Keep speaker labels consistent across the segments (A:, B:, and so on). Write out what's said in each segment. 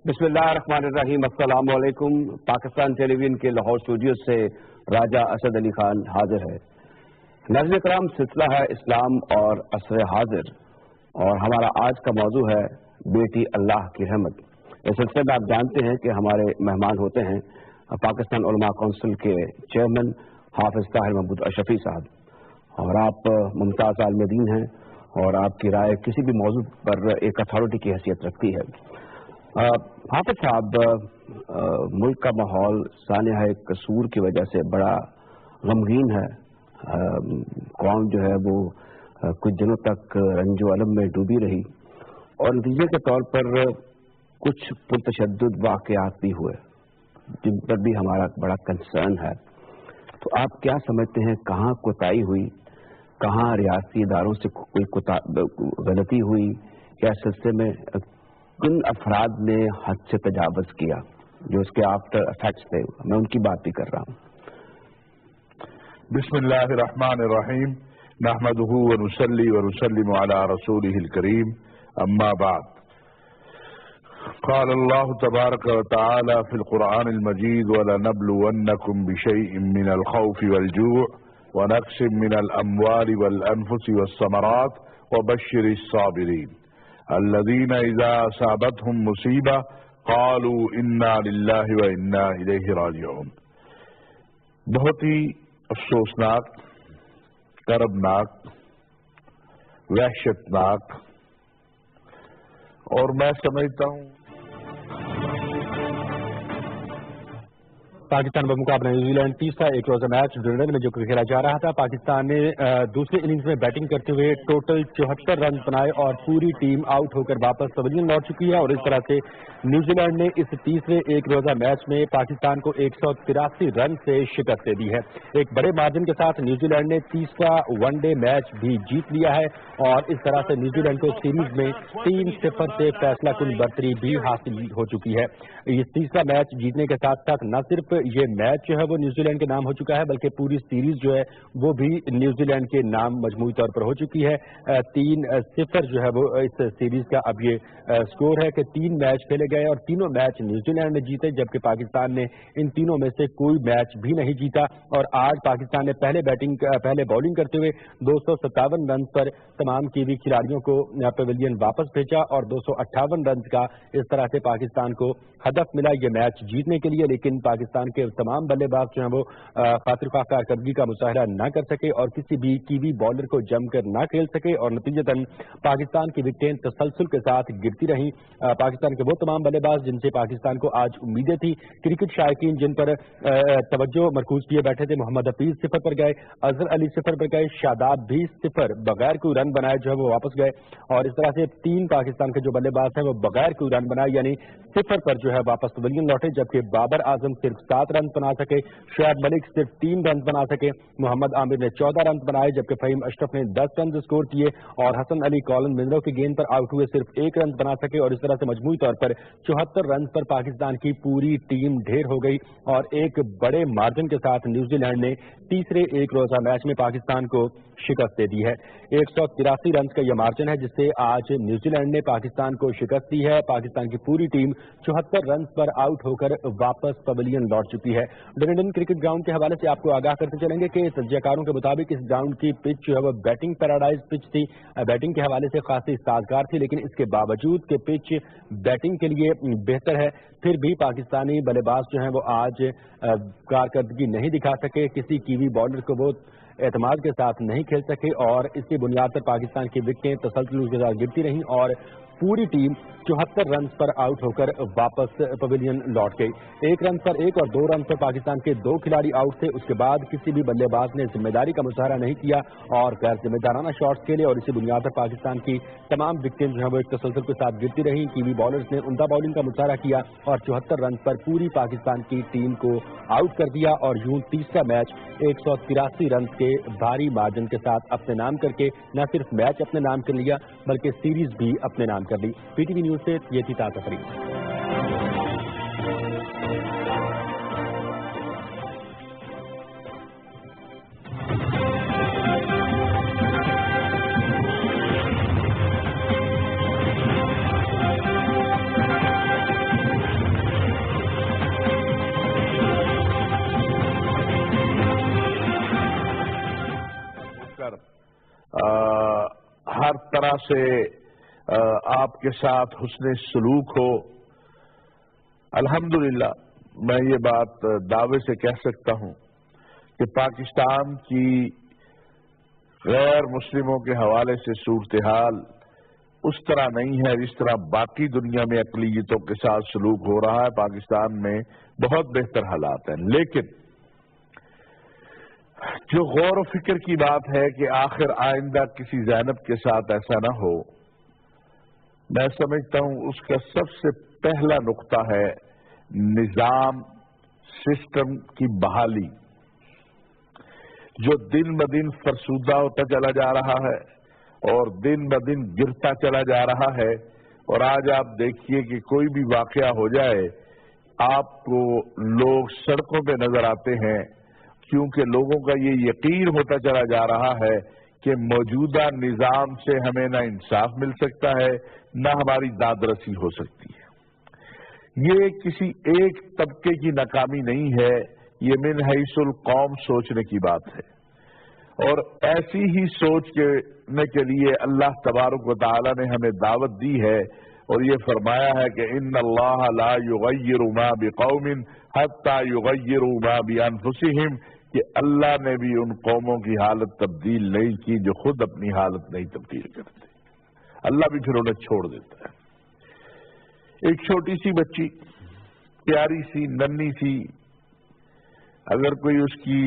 A: بسم اللہ الرحمن الرحیم۔ السلام علیکم۔ پاکستان ٹیلی ویژن کے لاہور اسٹوڈیو سے راجہ اسد علی خان حاضر ہے۔ ناظرین کرام، سلسلہ ہے اسلام اور عصر حاضر، اور ہمارا آج کا موضوع ہے بیٹی اللہ کی رحمت۔ اس سلسلے میں آپ جانتے ہیں کہ ہمارے مہمان ہوتے ہیں پاکستان علماء کونسل کے چیئرمین حافظ طاہر محمود اشرفی صاحب، اور آپ ممتاز عالم دین ہیں اور آپ کی رائے کسی بھی موضوع پر ایک اتھارٹی کی حیثیت رکھتی ہے۔ حافظ صاحب، ملک کا ماحول سانحہ قصور کی وجہ سے بڑا غمگین ہے۔ قوم جو ہے وہ کچھ دنوں تک رنج و الم میں ڈوبی رہی، اور نتیجے کے طور پر کچھ پرتشدد واقعات بھی ہوئے جن پر بھی ہمارا بڑا کنسرن ہے۔ تو آپ کیا سمجھتے ہیں، کہاں کوتاہی ہوئی، کہاں ریاستی اداروں سے کوئی غلطی ہوئی، یا سلسلے میں کن افراد نے حد سے تجاوز کیا جو اس کے آفٹر افیکٹس تھے؟ میں ان کی بات بھی کر رہا ہوں۔
B: بسم اللہ الرحمن الرحیم، نحمدہ ونصلی ونسلم علی رسولہ الکریم، اما بعد۔ قال اللہ تبارک وتعالی فی القرآن المجید وَلَنَبْلُوَنَّكُمْ بِشَيْءٍ مِّنَ الْخَوْفِ وَالْجُوعِ وَنَقْصٍ مِّنَ الْأَمْوَالِ وَالْأَنفُسِ وَالثَّمَرَاتِ وَبَشِّرِ الصَّابِرِينَ الَّذِينَ إِذَا أَصَابَتْهُم مُّصِيبَةٌ قَالُوا إِنَّا لِلَّهِ وَإِنَّا إِلَيْهِ رَاجِعُونَ۔ بہت ہی افسوسناک، کربناک، وحشتناک، اور میں سمجھتا ہوں
C: پاکستان بمقابلہ نیوزی لینڈ تیسرا ایک روزہ میچ ڈنر میں جو کھیلا جا رہا تھا، پاکستان نے دوسری اننگز میں بیٹنگ کرتے ہوئے ٹوٹل 74 رن بنائے اور پوری ٹیم آؤٹ ہو کر واپس پویلین لوٹ چکی ہے، اور اس طرح سے نیوزی لینڈ نے اس تیسرے ایک روزہ میچ میں پاکستان کو 183 رن سے شکست دے دی ہے۔ ایک بڑے مارجن کے ساتھ نیوزی لینڈ نے تیسرا ون ڈے میچ بھی جیت لیا ہے، اور اس طرح سے نیوزی لینڈ کو سیریز میں 3-0 سے فیصلہ کن برتری بھی حاصل ہو چکی ہے۔ اس تیسرا میچ جیتنے کے ساتھ ساتھ نہ صرف یہ میچ جو ہے وہ نیوزی لینڈ کے نام ہو چکا ہے، بلکہ پوری سیریز جو ہے وہ بھی نیوزی لینڈ کے نام مجموعی طور پر ہو چکی ہے۔ 3-0 جو ہے وہ اس سیریز کا اب یہ سکور ہے کہ 3 میچ کھیلے گئے اور تینوں میچ نیوزی لینڈ نے جیتے، جبکہ پاکستان نے ان تینوں میں سے کوئی میچ بھی نہیں جیتا۔ اور آج پاکستان نے پہلے بولنگ کرتے ہوئے 257 رن پر تمام کیوی کھلاڑیوں کو پویلین واپس بھیجا، اور 258 رن کا اس طرح سے پاکستان کو ہدف ملا یہ میچ جیتنے کے لیے، لیکن پاکستان کے تمام بلے باز جو ہیں وہ خاطر خواہ کارکردگی کا مظاہرہ نہ کر سکے اور کسی بھی کیوی بالر کو جم کر نہ کھیل سکے، اور نتیجتاً پاکستان کی وکٹیں تسلسل کے ساتھ گرتی رہیں۔ پاکستان کے وہ تمام بلے باز جن سے پاکستان کو آج امیدیں تھی، کرکٹ شائقین جن پر توجہ مرکوز کیے بیٹھے تھے، محمد حفیظ 0 پر گئے، اظہر علی 0 پر گئے، شاداب بھی 0 بغیر کوئی رن بنائے جو ہے وہ واپس گئے، اور اس طرح سے 3 پاکستان کے جو بلے باز ہیں وہ بغیر کوئی رن بنائے یعنی 0 پر جو ہے واپس پویلین لوٹے، جبکہ بابر اعظم صرف 7 رن بنا سکے، شعیب ملک صرف 3 رن بنا سکے، محمد عامر نے 14 رن بنائے، جبکہ فہیم اشرف نے 10 رن اسکور کیے، اور حسن علی کالن منرو کی گیند پر آؤٹ ہوئے صرف 1 رن بنا سکے، اور اس طرح سے مجموعی طور پر 74 رن پر پاکستان کی پوری ٹیم ڈھیر ہو گئی، اور ایک بڑے مارجن کے ساتھ نیوزی لینڈ نے تیسرے ایک روزہ میچ میں پاکستان کو شکست دے دی ہے۔ 183 رنز کا یہ مارجن ہے جس سے آج نیوزی لینڈ نے پاکستان کو شکست دی ہے۔ پاکستان کی پوری ٹیم 74 رنز پر آؤٹ ہو کر واپس پویلین لوٹ چکی ہے۔ ڈنڈن کرکٹ گراؤنڈ کے حوالے سے آپ کو آگاہ کرتے چلیں گے کہ تجزیہ کاروں کے مطابق اس گراؤنڈ کی پچ جو ہے وہ بیٹنگ پیراڈائز پچ تھی، بیٹنگ کے حوالے سے خاصی سازگار تھی، لیکن اس کے باوجود کہ پچ بیٹنگ کے لیے بہتر ہے، پھر بھی پاکستانی بلے باز جو ہیں وہ آج کارکردگی نہیں دکھا سکے، کسی کیوی بالر کو وہ اعتماد کے ساتھ نہیں کھیل سکے، اور اس کی بنیاد پر پاکستان کی وکٹیں تسلسل کے ساتھ گرتی رہیں، اور پوری ٹیم 74 رنز پر آؤٹ ہو کر واپس پویلین لوٹ گئی۔ 1 رن پر 1 اور 2 رن پر پاکستان کے 2 کھلاڑی آؤٹ تھے۔ اس کے بعد کسی بھی بلے باز نے ذمہ داری کا مظاہرہ نہیں کیا اور غیر ذمہ دارانہ شاٹس کھیلے، اور اسی بنیاد پر پاکستان کی تمام وکٹیں جو ہیں وہ ایک تسلسل کے ساتھ گرتی رہیں۔ کیوی بالرز نے عمدہ بالنگ کا مظاہرہ کیا اور 74 رن پر پوری پاکستان کی ٹیم کو آؤٹ کر دیا، اور یوں تیسرا میچ 183 رنز کے بھاری مارجن کے ساتھ اپنے نام کر کے نہ صرف میچ اپنے نام کر لیا بلکہ سیریز بھی اپنے نام کر لی۔ پی ٹی وی نیوز سے یہ تھی تازہ ترین۔
B: طرح سے آپ کے ساتھ حسن سلوک ہو. الحمدللہ میں یہ بات دعوے سے کہہ سکتا ہوں کہ پاکستان کی غیر مسلموں کے حوالے سے صورتحال اس طرح نہیں ہے جس طرح باقی دنیا میں اقلیتوں کے ساتھ سلوک ہو رہا ہے. پاکستان میں بہت بہتر حالات ہیں، لیکن جو غور و فکر کی بات ہے کہ آخر آئندہ کسی زینب کے ساتھ ایسا نہ ہو، میں سمجھتا ہوں اس کا سب سے پہلا نقطہ ہے نظام، سسٹم کی بحالی، جو دن بدن فرسودہ ہوتا چلا جا رہا ہے اور دن بدن گرتا چلا جا رہا ہے. اور آج آپ دیکھیے کہ کوئی بھی واقعہ ہو جائے آپ کو لوگ سڑکوں پہ نظر آتے ہیں، کیونکہ لوگوں کا یہ یقین ہوتا چلا جا رہا ہے کہ موجودہ نظام سے ہمیں نہ انصاف مل سکتا ہے نہ ہماری دادرسی ہو سکتی ہے. یہ کسی ایک طبقے کی ناکامی نہیں ہے، یہ من حیث القوم سوچنے کی بات ہے. اور ایسی ہی سوچ کے لیے اللہ تبارک و تعالی نے ہمیں دعوت دی ہے اور یہ فرمایا ہے کہ ان اللہ لا یغیر ما بقوم حتی یغیروا ما بانفسہم، کہ اللہ نے بھی ان قوموں کی حالت تبدیل نہیں کی جو خود اپنی حالت نہیں تبدیل کرتے. اللہ بھی پھر انہیں چھوڑ دیتا ہے. ایک چھوٹی سی بچی، پیاری سی، ننھی سی، اگر کوئی اس کی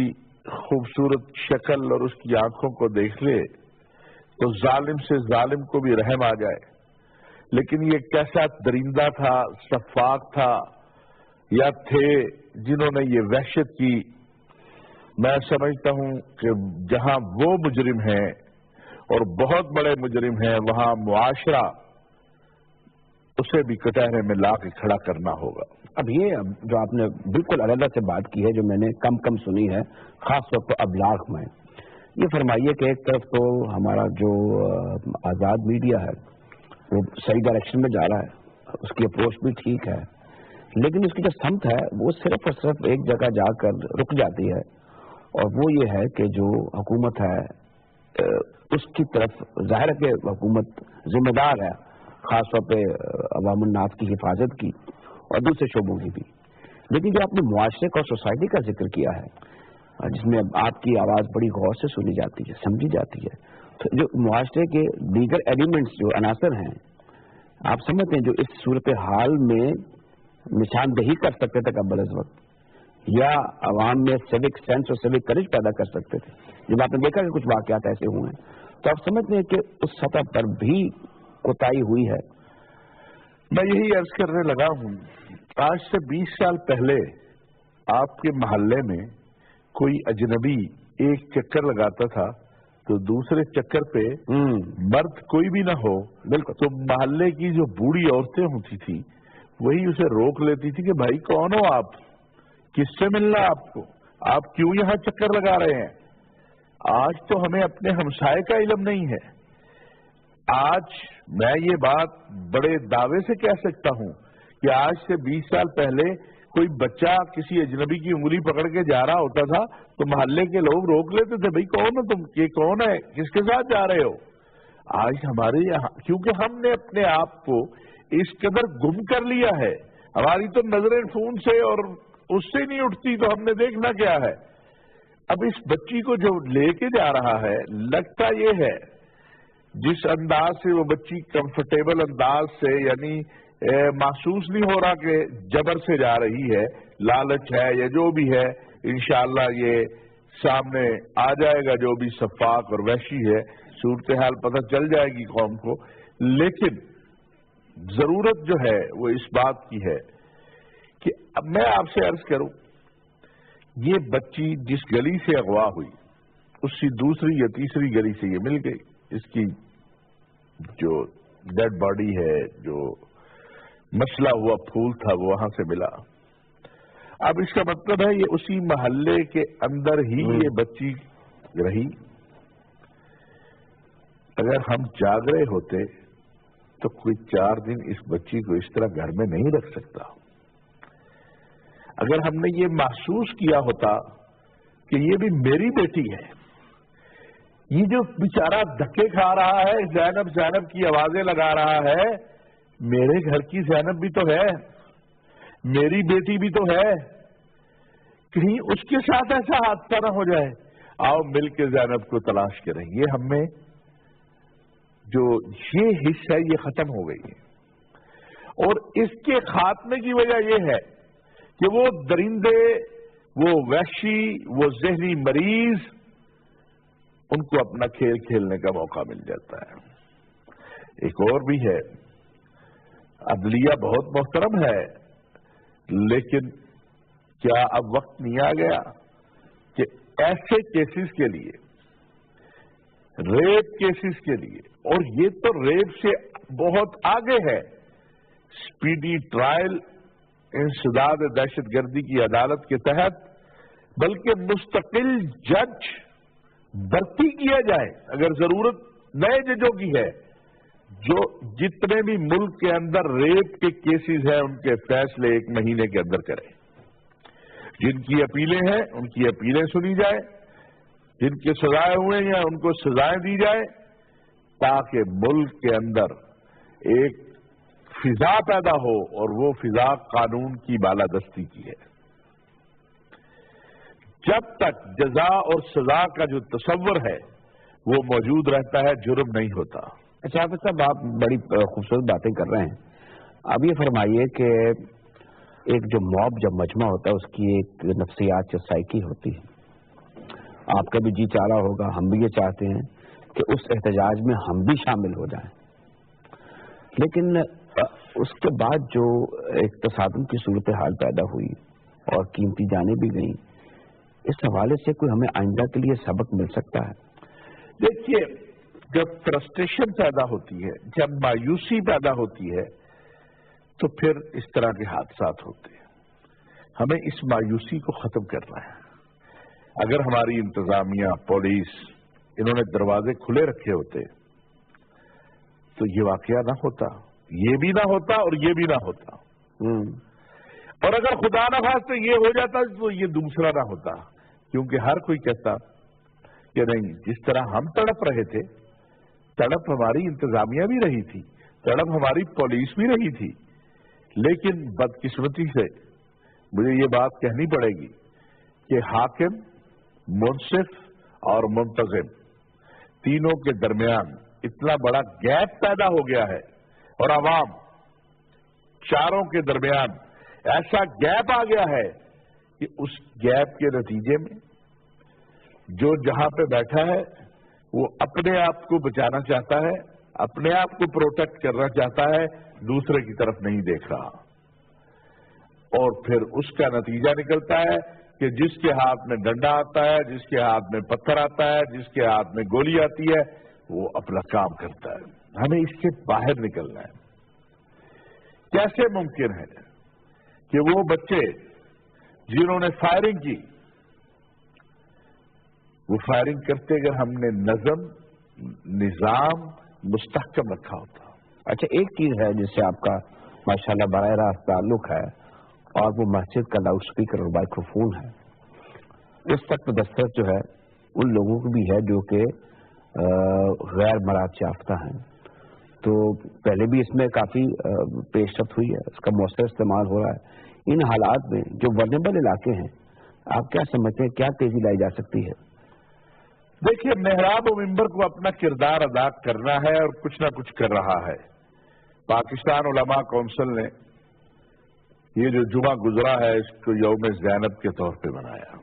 B: خوبصورت شکل اور اس کی آنکھوں کو دیکھ لے تو ظالم سے ظالم کو بھی رحم آ جائے. لیکن یہ کیسا درندہ تھا، سفاک تھا یا تھے جنہوں نے یہ وحشت کی. میں سمجھتا ہوں کہ جہاں وہ مجرم ہیں اور بہت بڑے مجرم ہیں، وہاں معاشرہ اسے بھی کٹہرے میں لا کے کھڑا کرنا ہوگا.
A: اب یہ جو آپ نے بالکل علیحدہ سے بات کی ہے، جو میں نے کم سنی ہے خاص طور پر ابلاغ میں، یہ فرمائیے کہ ایک طرف تو ہمارا جو آزاد میڈیا ہے وہ صحیح ڈائریکشن میں جا رہا ہے، اس کی اپروچ بھی ٹھیک ہے، لیکن اس کی جو سمت ہے وہ صرف اور صرف ایک جگہ جا کر رک جاتی ہے، اور وہ یہ ہے کہ جو حکومت ہے اس کی طرف ظاہر ہے کہ حکومت ذمہ دار ہے، خاص طور پہ عوام الناس کی حفاظت کی اور دوسرے شعبوں کی بھی. لیکن جو آپ نے معاشرے کا اور سوسائٹی کا ذکر کیا ہے، جس میں آپ کی آواز بڑی غور سے سنی جاتی ہے، سمجھی جاتی ہے، تو جو معاشرے کے دیگر ایلیمنٹس جو عناصر ہیں، آپ سمجھتے ہیں جو اس صورتحال میں نشاندہی کر سکتے تھے قبل از وقت، یا عوام میں سیوک سینس اور سیوک کریج پیدا کر سکتے تھے. جب آپ نے دیکھا کہ کچھ واقعات ایسے ہوئے ہیں تو آپ سمجھتے ہیں کہ اس سطح پر بھی کوتاہی ہوئی ہے.
B: میں یہی عرض کرنے لگا ہوں، آج سے 20 سال پہلے آپ کے محلے میں کوئی اجنبی ایک چکر لگاتا تھا تو دوسرے چکر پہ مرد کوئی بھی نہ ہو، بالکل، تو محلے کی جو بوڑھی عورتیں ہوتی تھی وہی اسے روک لیتی تھی کہ بھائی کون ہو آپ، کس سے ملنا آپ کو، آپ کیوں یہاں چکر لگا رہے ہیں. آج تو ہمیں اپنے ہمسائے کا علم نہیں ہے. آج میں یہ بات بڑے دعوے سے کہہ سکتا ہوں کہ آج سے 20 سال پہلے کوئی بچہ کسی اجنبی کی انگلی پکڑ کے جا رہا ہوتا تھا تو محلے کے لوگ روک لیتے تھے، بھائی کون ہو تم، یہ کون ہے، کس کے ساتھ جا رہے ہو. آج ہمارے یہاں کیونکہ ہم نے اپنے آپ کو اس قدر گم کر لیا ہے، ہماری تو نظریں فون سے اور اس سے نہیں اٹھتی، تو ہم نے دیکھنا کیا ہے. اب اس بچی کو جو لے کے جا رہا ہے، لگتا یہ ہے جس انداز سے وہ بچی کمفرٹیبل انداز سے، یعنی محسوس نہیں ہو رہا کہ جبر سے جا رہی ہے، لالچ ہے یا جو بھی ہے، انشاءاللہ یہ سامنے آ جائے گا جو بھی شفاف اور وحشی ہے، صورتحال پتہ چل جائے گی قوم کو. لیکن ضرورت جو ہے وہ اس بات کی ہے کہ اب میں آپ سے عرض کروں، یہ بچی جس گلی سے اغوا ہوئی اس کی دوسری یا تیسری گلی سے یہ مل گئی، اس کی جو ڈیڈ باڈی ہے، جو مسلا ہوا پھول تھا وہ وہاں سے ملا. اب اس کا مطلب ہے یہ اسی محلے کے اندر ہی یہ بچی رہی. اگر ہم جاگ رہے ہوتے تو کوئی 4 دن اس بچی کو اس طرح گھر میں نہیں رکھ سکتا. اگر ہم نے یہ محسوس کیا ہوتا کہ یہ بھی میری بیٹی ہے، یہ جو بیچارہ دھکے کھا رہا ہے، زینب زینب کی آوازیں لگا رہا ہے، میرے گھر کی زینب بھی تو ہے، میری بیٹی بھی تو ہے، کہیں اس کے ساتھ ایسا حادثہ نہ ہو جائے، آؤ مل کے زینب کو تلاش کریں۔ یہ ہم میں جو یہ حصہ ہے یہ ختم ہو گئی ہے، اور اس کے خاتمے کی وجہ یہ ہے کہ وہ درندے، وہ وحشی، وہ ذہنی مریض، ان کو اپنا کھیل کھیلنے کا موقع مل جاتا ہے۔ ایک اور بھی ہے، عدلیہ بہت محترم ہے، لیکن کیا اب وقت نہیں آ گیا کہ ایسے کیسز کے لیے، ریپ کیسز کے لیے، اور یہ تو ریپ سے بہت آگے ہے، سپیڈی ٹرائل انسداد دہشت گردی کی عدالت کے تحت، بلکہ مستقل جج بھرتی کیا جائے اگر ضرورت نئے ججوں کی ہے، جو جتنے بھی ملک کے اندر ریپ کے کیسز ہیں ان کے فیصلے 1 مہینے کے اندر کریں، جن کی اپیلیں ہیں ان کی اپیلیں سنی جائیں، جن کے سزائے ہوئے ہیں ان کو سزائیں دی جائیں، تاکہ ملک کے اندر ایک فضا پیدا ہو، اور وہ فضا قانون کی بالادستی کی ہے۔ جب تک جزا اور سزا کا جو تصور ہے وہ موجود رہتا ہے، جرم نہیں ہوتا۔
A: اچھا حافظ صاحب، آپ بڑی خوبصورت باتیں کر رہے ہیں، اب یہ فرمائیے کہ ایک جو موب جب مجمع ہوتا ہے اس کی ایک نفسیات یا سائیکی ہوتی ہے، آپ کا بھی جی چاہ رہا ہوگا، ہم بھی یہ چاہتے ہیں کہ اس احتجاج میں ہم بھی شامل ہو جائیں، لیکن اس کے بعد جو ایک تصادم کی صورتحال پیدا ہوئی اور قیمتی جانیں بھی گئیں، اس حوالے سے کوئی ہمیں آئندہ کے لیے سبق مل سکتا ہے؟
B: دیکھیے، جب فرسٹریشن پیدا ہوتی ہے، جب مایوسی پیدا ہوتی ہے، تو پھر اس طرح کے حادثات ہوتے ہیں۔ ہمیں اس مایوسی کو ختم کرنا ہے۔ اگر ہماری انتظامیہ، پولیس، انہوں نے دروازے کھلے رکھے ہوتے تو یہ واقعہ نہ ہوتا، یہ بھی نہ ہوتا اور یہ بھی نہ ہوتا، اور اگر خدا نہ خواستہ یہ ہو جاتا تو یہ دوسرا نہ ہوتا، کیونکہ ہر کوئی کہتا کہ نہیں، جس طرح ہم تڑپ رہے تھے، تڑپ ہماری انتظامیہ بھی رہی تھی، تڑپ ہماری پولیس بھی رہی تھی، لیکن بدقسمتی سے مجھے یہ بات کہنی پڑے گی کہ حاکم، منصف اور منتظم تینوں کے درمیان اتنا بڑا گیپ پیدا ہو گیا ہے، اور عوام چاروں کے درمیان ایسا گیپ آ گیا ہے کہ اس گیپ کے نتیجے میں جو جہاں پہ بیٹھا ہے وہ اپنے آپ کو بچانا چاہتا ہے، اپنے آپ کو پروٹیکٹ کرنا چاہتا ہے، دوسرے کی طرف نہیں دیکھ رہا، اور پھر اس کا نتیجہ نکلتا ہے کہ جس کے ہاتھ میں ڈنڈا آتا ہے، جس کے ہاتھ میں پتھر آتا ہے، جس کے ہاتھ میں گولی آتی ہے، وہ اپنا کام کرتا ہے۔ ہمیں اس سے باہر نکلنا ہے۔ کیسے ممکن ہے کہ وہ بچے جنہوں نے فائرنگ کی، وہ فائرنگ کرتے اگر ہم نے نظم، نظام مستحکم رکھا ہوتا۔
A: اچھا، ایک چیز ہے جس سے آپ کا ماشاءاللہ براہ راست تعلق ہے، اور وہ مسجد کا لاؤڈ اسپیکر اور مائکرو فون ہے۔ اس تک دسترس جو ہے ان لوگوں کو بھی ہے جو کہ غیر مراعات یافتہ ہیں، تو پہلے بھی اس میں کافی پیش رفت ہوئی ہے، اس کا مؤثر استعمال ہو رہا ہے۔ ان حالات میں جو ورنیبل علاقے ہیں، آپ کیا سمجھتے ہیں، کیا تیزی لائی جا سکتی ہے؟
B: دیکھیے، محراب و منبر کو اپنا کردار ادا کرنا ہے اور کچھ نہ کچھ کر رہا ہے۔ پاکستان علماء کونسل نے یہ جو جمعہ گزرا ہے اس کو یوم زینب کے طور پہ منایا۔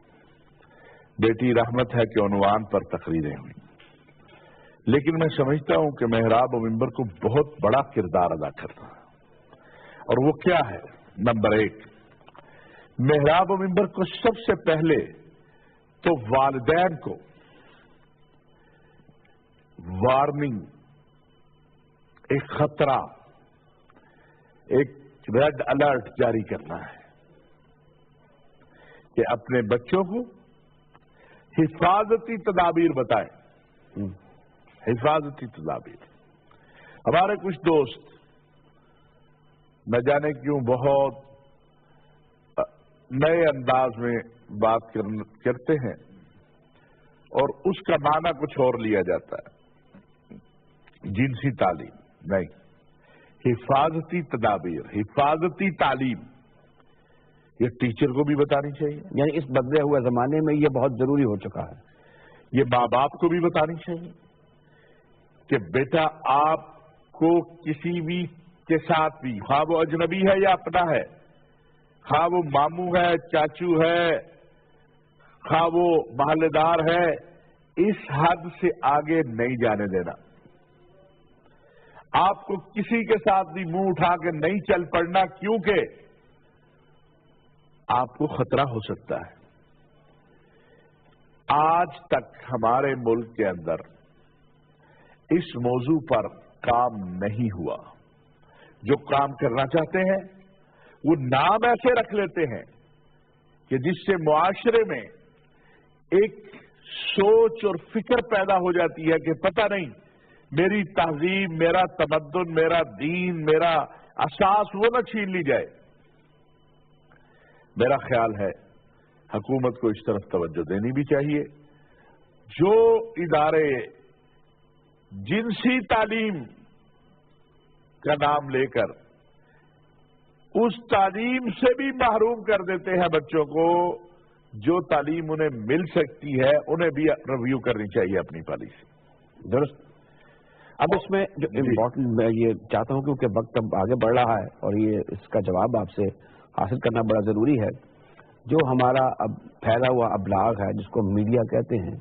B: بیٹی رحمت ہے کہ عنوان پر تقریریں ہوئیں، لیکن میں سمجھتا ہوں کہ محراب و منبر کو بہت بڑا کردار ادا کرنا ہے، اور وہ کیا ہے؟ نمبر 1، محراب و منبر کو سب سے پہلے تو والدین کو وارننگ، ایک خطرہ، ایک ریڈ الرٹ جاری کرنا ہے کہ اپنے بچوں کو حفاظتی تدابیر بتائیں۔ حفاظتی تدابیر۔ ہمارے کچھ دوست نہ جانے کیوں بہت نئے انداز میں بات کرتے ہیں، اور اس کا معنی کچھ اور لیا جاتا ہے. جنسی تعلیم نہیں، حفاظتی تدابیر، حفاظتی تعلیم یہ ٹیچر کو بھی بتانی چاہیے.
A: یعنی اس بدلے ہوئے زمانے میں یہ بہت ضروری ہو چکا ہے.
B: یہ ماں باپ کو بھی بتانی چاہیے کہ بیٹا آپ کو کسی بھی کے ساتھ بھی، خواہ وہ اجنبی ہے یا اپنا ہے، خواہ وہ ماموں ہے، چاچو ہے، خواہ وہ محلے دار ہے، اس حد سے آگے نہیں جانے دینا. آپ کو کسی کے ساتھ بھی منہ اٹھا کے نہیں چل پڑنا، کیونکہ آپ کو خطرہ ہو سکتا ہے. آج تک ہمارے ملک کے اندر اس موضوع پر کام نہیں ہوا. جو کام کرنا چاہتے ہیں وہ نام ایسے رکھ لیتے ہیں کہ جس سے معاشرے میں ایک سوچ اور فکر پیدا ہو جاتی ہے کہ پتہ نہیں میری تہذیب، میرا تمدن، میرا دین، میرا اساس وہ نہ چھین لی جائے. میرا خیال ہے حکومت کو اس طرف توجہ دینی بھی چاہیے. جو ادارے جنسی تعلیم کا نام لے کر اس تعلیم سے بھی محروم کر دیتے ہیں بچوں کو، جو تعلیم انہیں مل سکتی ہے انہیں بھی ریویو کرنی چاہیے اپنی پالیسی.
A: درست. اب اس میں جو امپورٹنٹ میں یہ چاہتا ہوں کیونکہ وقت اب آگے بڑھ رہا ہے اور یہ اس کا جواب آپ سے حاصل کرنا بڑا ضروری ہے. جو ہمارا اب پھیلا ہوا ابلاغ ہے جس کو میڈیا کہتے ہیں،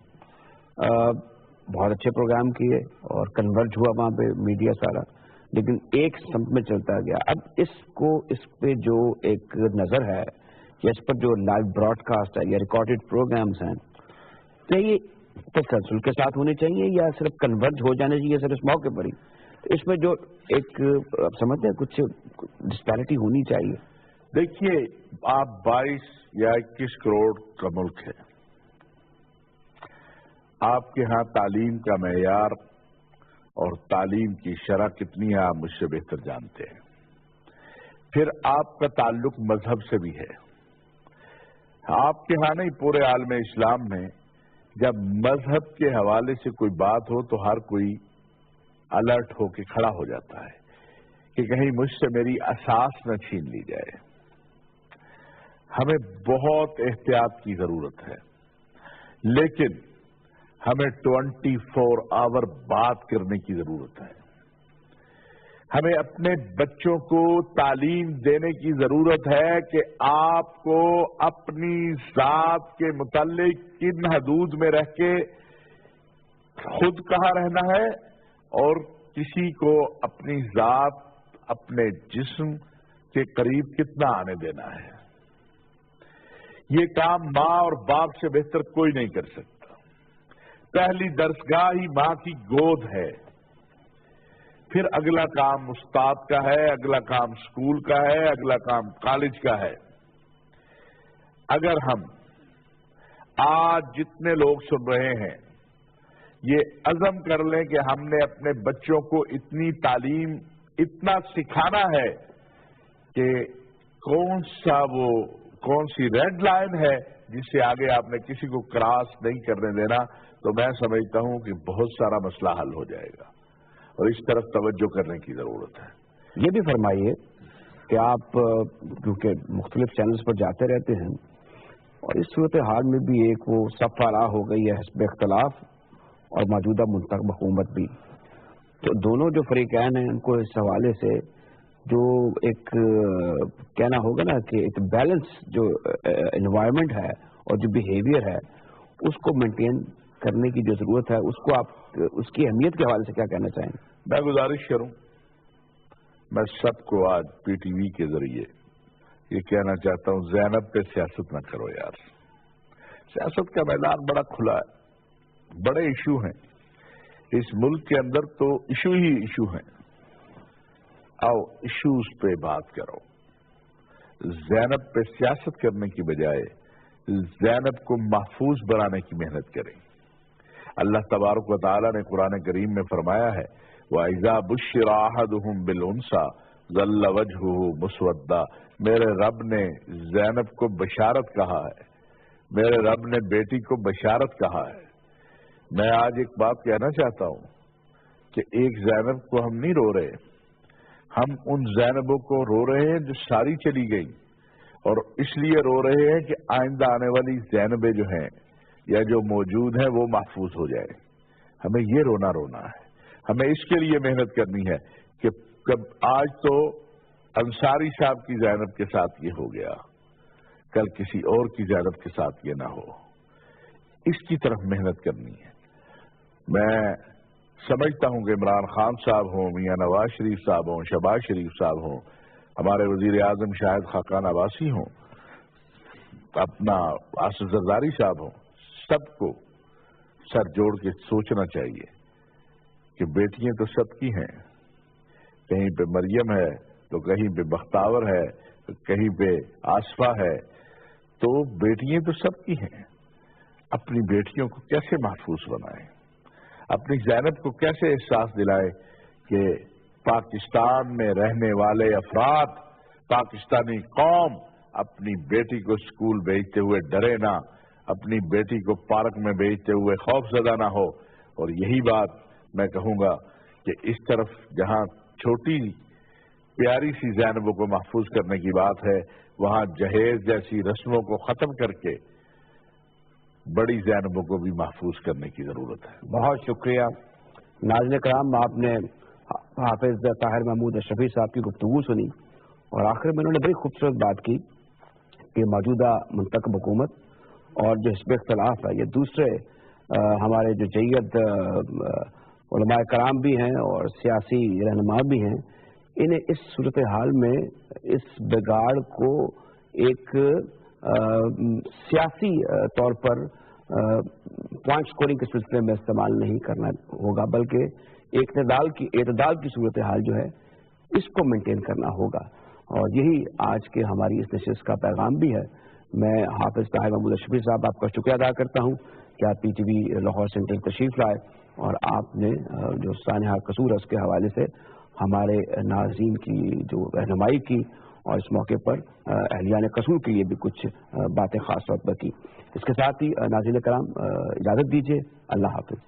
A: بہت اچھے پروگرام کیے اور کنورج ہوا وہاں پہ میڈیا سارا، لیکن ایک سمت میں چلتا گیا. اب اس پہ جو ایک نظر ہے یا اس پر جو لائیو براڈ کاسٹ ہے یا ریکارڈڈ پروگرامز ہیں، کیا یہ تسلسل کے ساتھ ہونے چاہیے یا صرف کنورج ہو جانے چاہیے صرف اس موقع پر ہی؟ اس میں جو ایک آپ سمجھتے ہیں کچھ ڈسپیرٹی ہونی چاہیے.
B: دیکھیے، آپ 22 یا 21 کروڑ کا ملک ہے. آپ کے ہاں تعلیم کا معیار اور تعلیم کی شرح کتنی ہے آپ مجھ سے بہتر جانتے ہیں. پھر آپ کا تعلق مذہب سے بھی ہے. آپ کے ہاں نہیں، پورے عالم اسلام میں جب مذہب کے حوالے سے کوئی بات ہو تو ہر کوئی الرٹ ہو کے کھڑا ہو جاتا ہے کہ کہیں مجھ سے میری اساس نہ چھین لی جائے. ہمیں بہت احتیاط کی ضرورت ہے، لیکن ہمیں 24 آور بات کرنے کی ضرورت ہے. ہمیں اپنے بچوں کو تعلیم دینے کی ضرورت ہے کہ آپ کو اپنی ذات کے متعلق کن حدود میں رہ کے خود کہاں رہنا ہے اور کسی کو اپنی ذات، اپنے جسم کے قریب کتنا آنے دینا ہے. یہ کام ماں اور باپ سے بہتر کوئی نہیں کر سکتا. پہلی درسگاہ ہی ماں کی گود ہے. پھر اگلا کام استاد کا ہے، اگلا کام اسکول کا ہے، اگلا کام کالج کا ہے. اگر ہم آج جتنے لوگ سن رہے ہیں یہ عزم کر لیں کہ ہم نے اپنے بچوں کو اتنی تعلیم، اتنا سکھانا ہے کہ کون سی ریڈ لائن ہے جس سے آگے آپ نے کسی کو کراس نہیں کرنے دینا، تو میں سمجھتا ہوں کہ بہت سارا مسئلہ حل ہو جائے گا اور اس طرف توجہ کرنے کی ضرورت ہے.
A: یہ بھی فرمائیے کہ آپ کیونکہ مختلف چینلز پر جاتے رہتے ہیں اور اس صورتحال میں بھی ایک وہ صف راہ ہو گئی ہے حزب اختلاف اور موجودہ منتخب حکومت بھی، تو دونوں جو فریقین ہیں ان کو اس حوالے سے جو ایک کہنا ہوگا نا کہ ایک بیلنس جو انوائرمنٹ ہے اور جو بیہیویئر ہے اس کو مینٹین کرنے کی جو ضرورت ہے، اس کو آپ اس کی اہمیت کے حوالے سے کیا کہنا چاہیں گے؟
B: میں گزارش کروں، میں سب کو آج پی ٹی وی کے ذریعے یہ کہنا چاہتا ہوں، زینب پہ سیاست نہ کرو یار. سیاست کا میدان بڑا کھلا ہے، بڑے ایشو ہیں اس ملک کے اندر، تو ایشو ہی ایشو ہیں. آؤ ایشوز پہ بات کرو. زینب پہ سیاست کرنے کی بجائے زینب کو محفوظ بنانے کی محنت کریں. اللہ تبارک و تعالیٰ نے قرآن کریم میں فرمایا ہے وَإِذَا بُشِّرَ أَحَدُهُم بِالْأُنثَىٰ ظَلَّ وَجْهُهُ مُسْوَدًّا. میرے رب نے زینب کو بشارت کہا ہے، میرے رب نے بیٹی کو بشارت کہا ہے میں آج ایک بات کہنا چاہتا ہوں کہ ایک زینب کو ہم نہیں رو رہے، ہم ان زینبوں کو رو رہے ہیں جو ساری چلی گئی، اور اس لیے رو رہے ہیں کہ آئندہ آنے والی زینبیں جو ہیں یا جو موجود ہیں وہ محفوظ ہو جائے۔ ہمیں یہ رونا ہے، ہمیں اس کے لیے محنت کرنی ہے کہ آج تو انصاری صاحب کی زینب کے ساتھ یہ ہو گیا، کل کسی اور کی زینب کے ساتھ یہ نہ ہو، اس کی طرف محنت کرنی ہے۔ میں سمجھتا ہوں کہ عمران خان صاحب ہوں، میاں نواز شریف صاحب ہوں، شہباز شریف صاحب ہوں، ہمارے وزیر اعظم شاہد خاقان عباسی ہوں، اپنا آصف زرداری صاحب ہوں، سب کو سر جوڑ کے سوچنا چاہیے کہ بیٹیاں تو سب کی ہیں، کہیں پہ مریم ہے تو کہیں پہ بختاور ہے تو کہیں پہ آصفہ ہے، تو بیٹیاں تو سب کی ہیں۔ اپنی بیٹیوں کو کیسے محفوظ بنائیں، اپنی زینب کو کیسے احساس دلائے کہ پاکستان میں رہنے والے افراد، پاکستانی قوم اپنی بیٹی کو اسکول بھیجتے ہوئے ڈرے نہ، اپنی بیٹی کو پارک میں بھیجتے ہوئے خوف زدہ نہ ہو۔ اور یہی بات میں کہوں گا کہ اس طرف جہاں چھوٹی پیاری سی زینبوں کو محفوظ کرنے کی بات ہے، وہاں جہیز جیسی رسموں کو ختم کر کے بڑی زینبوں کو بھی محفوظ کرنے کی ضرورت ہے۔
A: بہت شکریہ ناظرین کرام، آپ نے حافظ طاہر محمود اشرفی صاحب کی گفتگو سنی، اور آخر میں انہوں نے بڑی خوبصورت بات کی کہ موجودہ منتخب حکومت اور جو حزب اختلاف ہے، یہ دوسرے ہمارے جو جید علماء کرام بھی ہیں اور سیاسی رہنما بھی ہیں، انہیں اس صورتحال میں اس بگاڑ کو ایک سیاسی طور پر پوائنٹ سکورنگ کے سلسلے میں استعمال نہیں کرنا ہوگا، بلکہ اعتدال کی صورتحال جو ہے اس کو مینٹین کرنا ہوگا، اور یہی آج کے ہماری اس نشست کا پیغام بھی ہے۔ میں حافظ طاہر محمود اشرفی صاحب آپ کا شکریہ ادا کرتا ہوں کہ آپ P T V Lahore centre تشریف لائے، اور آپ نے جو سانحہ قصور ہے اس کے حوالے سے ہمارے ناظرین کی جو رہنمائی کی، اور اس موقع پر اہلیان قصور کے لیے بھی کچھ باتیں خاص طور پر کی۔ اس کے ساتھ ہی ناظرین کرام اجازت دیجیے، اللہ حافظ۔